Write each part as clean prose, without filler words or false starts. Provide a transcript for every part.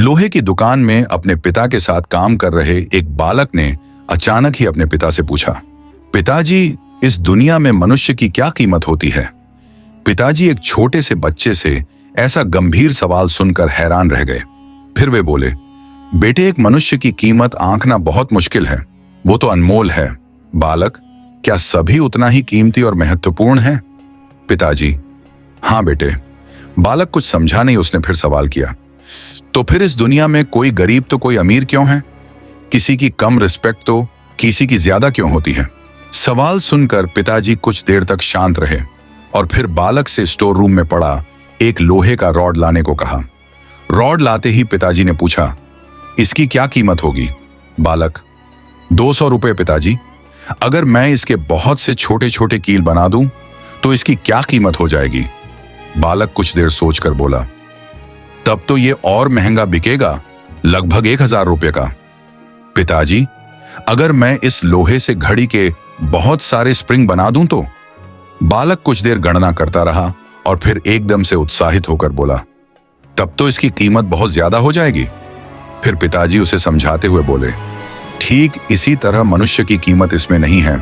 लोहे की दुकान में अपने पिता के साथ काम कर रहे एक बालक ने अचानक ही अपने पिता से पूछा, पिताजी, इस दुनिया में मनुष्य की क्या कीमत होती है? पिताजी एक छोटे से बच्चे से ऐसा गंभीर सवाल सुनकर हैरान रह गए। फिर वे बोले, बेटे, एक मनुष्य की कीमत आंकना बहुत मुश्किल है, वो तो अनमोल है। बालक, क्या सभी उतना ही कीमती और महत्वपूर्ण है? पिताजी, हाँ बेटे। बालक कुछ समझा नहीं, उसने फिर सवाल किया, तो फिर इस दुनिया में कोई गरीब तो कोई अमीर क्यों है? किसी की कम रिस्पेक्ट तो किसी की ज्यादा क्यों होती है? सवाल सुनकर पिताजी कुछ देर तक शांत रहे और फिर बालक से स्टोर रूम में पड़ा एक लोहे का रॉड लाने को कहा। रॉड लाते ही पिताजी ने पूछा, इसकी क्या कीमत होगी? बालक, 200 रुपए पिताजी। अगर मैं इसके बहुत से छोटे छोटे कील बना दूं तो इसकी क्या कीमत हो जाएगी? बालक कुछ देर सोचकर बोला, तब तो ये और महंगा बिकेगा, लगभग 1000 रुपए का। पिताजी, अगर मैं इस लोहे से घड़ी के बहुत सारे स्प्रिंग बना दूं तो? बालक कुछ देर गणना करता रहा और फिर एकदम से उत्साहित होकर बोला, तब तो इसकी कीमत बहुत ज्यादा हो जाएगी। फिर पिताजी उसे समझाते हुए बोले, ठीक इसी तरह मनुष्य की कीमत इसमें नहीं है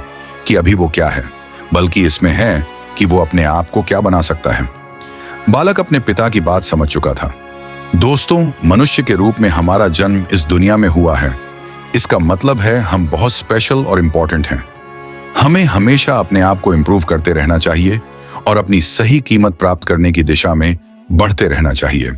कि अभी वो क्या है, बल्कि इसमें है कि वो अपने आप को क्या बना सकता है। बालक अपने पिता की बात समझ चुका था। दोस्तों, मनुष्य के रूप में हमारा जन्म इस दुनिया में हुआ है। इसका मतलब है हम बहुत स्पेशल और इंपॉर्टेंट हैं। हमें हमेशा अपने आप को इम्प्रूव करते रहना चाहिए और अपनी सही कीमत प्राप्त करने की दिशा में बढ़ते रहना चाहिए।